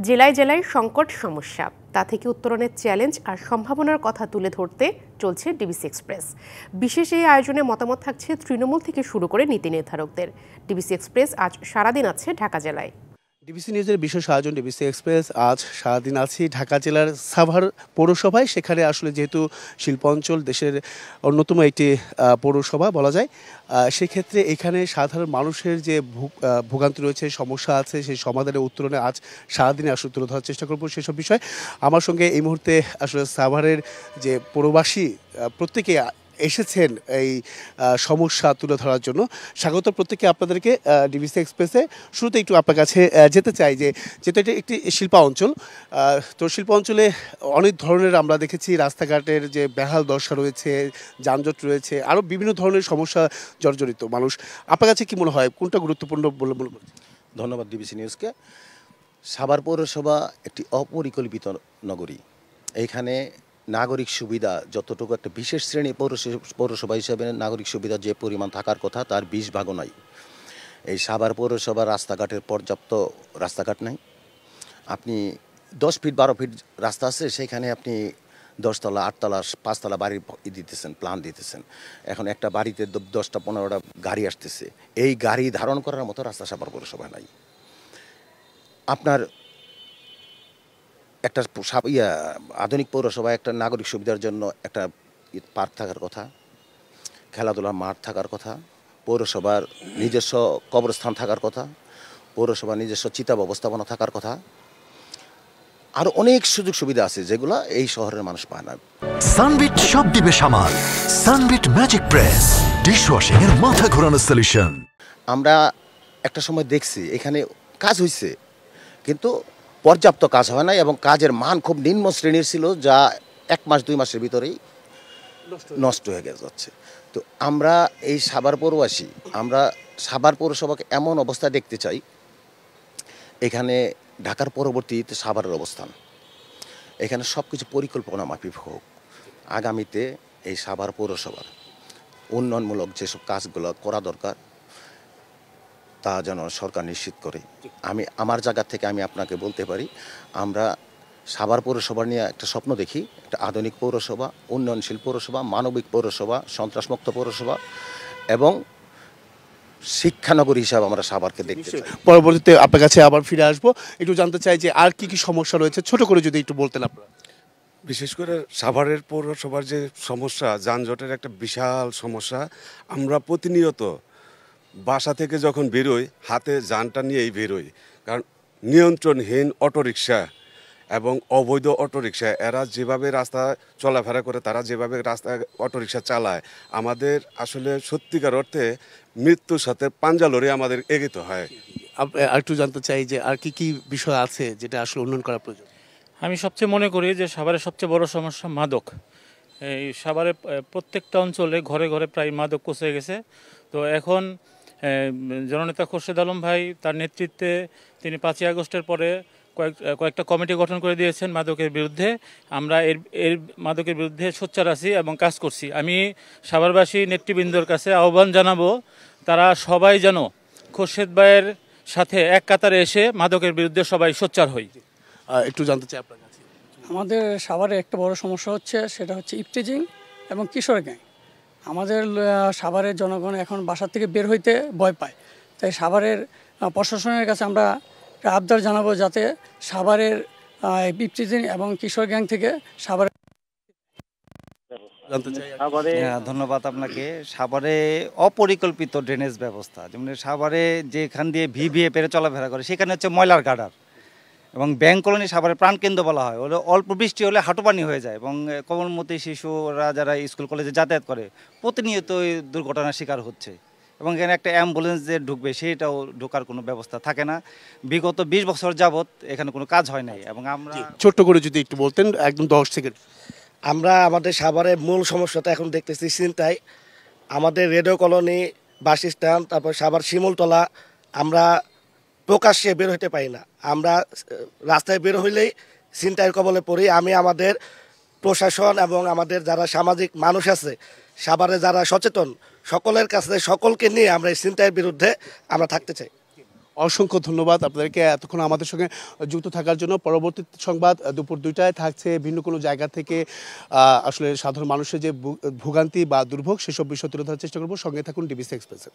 জেলায় জেলায় সংকট সমস্যা, তা থেকে উত্তরণের চ্যালেঞ্জ আর সম্ভাবনার কথা তুলে ধরতে চলছে ডিবিসি এক্সপ্রেস। বিশেষ এই আয়োজনে মতামত থাকছে তৃণমূল থেকে শুরু করে নীতি নির্ধারকদের। ডিবিসি এক্সপ্রেস আজ সারাদিন আছে ঢাকা জেলায়। ডিবিসি নিউজের বিশেষ আয়োজন ডিবিসি এক্সপ্রেস। আজ সারাদিন আছি ঢাকা জেলার সাভার পৌরসভায়। সেখানে আসলে যেহেতু শিল্পাঞ্চল দেশের অন্যতম একটি পৌরসভা বলা যায়, সেক্ষেত্রে এখানে সাধারণ মানুষের যে ভোগান্তি রয়েছে, সমস্যা আছে, সেই সমাধানের উত্তরণে আজ সারাদিনে আসলে তুলে ধরার চেষ্টা করবো সেসব বিষয়। আমার সঙ্গে এই মুহূর্তে আসলে সাভারের যে পৌরবাসী প্রত্যেকে এসেছেন এই সমস্যা তুলে ধরার জন্য। স্বাগত প্রত্যেকে আপনাদেরকে ডিবিসি এক্সপ্রেসে। শুরুতে একটু আপনার কাছে যেতে চাই যে যেহেতু এটা একটি শিল্পাঞ্চল, তো শিল্পাঞ্চলে অনেক ধরনের আমরা দেখেছি রাস্তাঘাটের যে বেহাল দশা রয়েছে, যানজট রয়েছে, আরও বিভিন্ন ধরনের সমস্যা জর্জরিত মানুষ। আপনার কাছে কি মনে হয় কোনটা গুরুত্বপূর্ণ বলে মনে করছেন? ধন্যবাদ ডিবিসি নিউজকে। সাভার পৌরসভা একটি অপরিকল্পিত নগরী। এইখানে নাগরিক সুবিধা যতটুকু একটা বিশেষ শ্রেণী পৌরসভা হিসেবে নাগরিক সুবিধা যে পরিমাণ থাকার কথা তার 20 ভাগও নাই। এই সাভার পৌরসভার রাস্তাঘাটের পর্যাপ্ত রাস্তাঘাট নাই। আপনি 10 ফিট 12 ফিট রাস্তা আছে, সেখানে আপনি 10 তলা 8 তলা 5 তলা বাড়ি দিতেছেন, প্ল্যান দিতেছেন। এখন একটা বাড়িতে 10টা 15টা গাড়ি আসতেছে। এই গাড়ি ধারণ করার মতো রাস্তা সাভার পৌরসভায় নাই। আপনার একটা আধুনিক পৌরসভায় একটা নাগরিক সুবিধার জন্য একটা পার্ক থাকার কথা, খেলাধুলার মাঠ থাকার কথা, পৌরসভার নিজস্ব কবরস্থান থাকার কথা, পৌরসভার নিজস্ব চিতা ব্যবস্থাপনা থাকার কথা। আরও অনেক সুযোগ সুবিধা আছে যেগুলো এই শহরের মানুষ পায় না। সানবিট সব দিবে সামাল। সানবিট ম্যাজিক প্রেস ডিশওয়াশিং এর মাথা ঘোরানো সলিউশন। আমরা একটা সময় দেখছি এখানে কাজ হয়েছে, কিন্তু পর্যাপ্ত কাজ হয় না এবং কাজের মান খুব নিম্ন শ্রেণীর ছিল, যা 1 মাস 2 মাসের ভিতরেই নষ্ট হয়ে যাচ্ছে। তো আমরা এই সাভার পৌরবাসী, আমরা সাভার পৌরসভাকে এমন অবস্থা দেখতে চাই, এখানে ঢাকার পরবর্তীতে সাভারের অবস্থান, এখানে সব কিছু পরিকল্পনা মাফিক হোক। আগামীতে এই সাভার পৌরসভার উন্নয়নমূলক যেসব কাজগুলো করা দরকার তা যেন সরকার নিশ্চিত করে। আমার জায়গা থেকে আমি আপনাকে বলতে পারি, আমরা সাভার পৌরসভা নিয়ে একটা স্বপ্ন দেখি, একটা আধুনিক পৌরসভা, উন্নয়নশীল পৌরসভা, মানবিক পৌরসভা, সন্ত্রাসমুক্ত পৌরসভা এবং শিক্ষানগরী হিসাবে আমরা সাভারকে দেখতে চাই। পরবর্তীতে আপনার কাছে আবার ফিরে আসবো। একটু জানতে চাই যে আর কি কি সমস্যা রয়েছে, ছোট করে যদি একটু বলতেন আপনারা। বিশেষ করে সাভারের পৌরসভার যে সমস্যা, যানজটের একটা বিশাল সমস্যা। আমরা প্রতিনিয়ত বাসা থেকে যখন বেরোই, হাতে যানটা নিয়েই বেরোই, কারণ নিয়ন্ত্রণহীন অটোরিকশা এবং অবৈধ অটোরিকশা, এরা যেভাবে রাস্তা চলাফেরা করে, তারা যেভাবে রাস্তা অটোরিকশা চালায়, আমাদের আসলে সত্যিকার অর্থে মৃত্যুর সাথে পাঞ্জা লড়ে আমাদের এগোতে হয়। একটু জানতে চাই যে আর কি কি বিষয় আছে যেটা আসলে উন্নয়ন করা প্রয়োজন। আমি সবচেয়ে মনে করি যে সাভারের সবচেয়ে বড় সমস্যা মাদক। এই সাভারের প্রত্যেকটা অঞ্চলে ঘরে ঘরে প্রায় মাদক পৌঁছে গেছে। তো এখন জননেতা খোরশেদ আলম ভাই, তার নেতৃত্বে তিনি 5ই আগস্টের পরে কয়েকটা কমিটি গঠন করে দিয়েছেন মাদকের বিরুদ্ধে। আমরা এর মাদকের বিরুদ্ধে সোচ্চার আছি এবং কাজ করছি। আমি সাভারবাসী নেতৃবৃন্দর কাছে আহ্বান জানাবো, তারা সবাই যেন খোরশেদ ভাইয়ের সাথে এক কাতারে এসে মাদকের বিরুদ্ধে সবাই সোচ্চার হই। একটু জানতে চাই আপনার কাছে। আমাদের সাভারে একটা বড় সমস্যা হচ্ছে, সেটা হচ্ছে ইফটিজিং এবং কিশোর গ্যাং। আমাদের সাভারের জনগণ এখন বাসার থেকে বের হইতে ভয় পায়। তাই সাভারের প্রশাসনের কাছে আমরা আবদার জানাবো যাতে সাভারের ইফটিজিং এবং কিশোর গ্যাং থেকে সাভারের। ধন্যবাদ আপনাকে। সাভারে অপরিকল্পিত ড্রেনেজ ব্যবস্থা, যেমন সাভারে যেখান দিয়ে ভিভিএ পেরে চলাফেরা করে সেখানে হচ্ছে ময়লার গাডার, এবং ব্যাংক কলোনি সাভারের প্রাণকেন্দ্র বলা হয়। ওরা অল্প বৃষ্টি হলে হাঁটু পানি হয়ে যায়, এবং কোমলমতি শিশুরা যারা স্কুল কলেজে যাতায়াত করে প্রতিনিয়ত এই দুর্ঘটনার শিকার হচ্ছে। এবং এখানে একটা অ্যাম্বুলেন্স যে ঢুকবে সেটাও ঢোকার কোনো ব্যবস্থা থাকে না। বিগত 20 বছর যাবৎ এখানে কোনো কাজ হয় নাই। এবং আমরা ছোট্ট করে যদি একটু বলতেন, একদম 10 সেকেন্ড। আমরা আমাদের সাভারের মূল সমস্যাটা এখন দেখতেছি ছিনতাই। আমাদের রেডিও কলোনি, বাস স্ট্যান্ড, তারপর সাভার শিমুলতলা, আমরা প্রকাশ্যে বের হইতে পারি না। আমরা রাস্তায় বের হইলেই ছিনতাইয়ের কবলে পড়ি। আমি আমাদের প্রশাসন এবং আমাদের যারা সামাজিক মানুষ আছে, সাভারে যারা সচেতন, সকলের কাছে সকলকে নিয়ে আমরা এই ছিনতাইয়ের বিরুদ্ধে আমরা থাকতে চাই। অসংখ্য ধন্যবাদ আপনাদেরকে এতক্ষণ আমাদের সঙ্গে যুক্ত থাকার জন্য। পরবর্তী সংবাদ দুপুর 2টায় থাকছে ভিন্ন কোনো জায়গা থেকে আসলে সাধারণ মানুষের যে ভোগান্তি বা দুর্ভোগ সেসব বিষয় তুলে ধরার চেষ্টা করব। সঙ্গে থাকুন ডিবিসি এক্সপ্রেসের।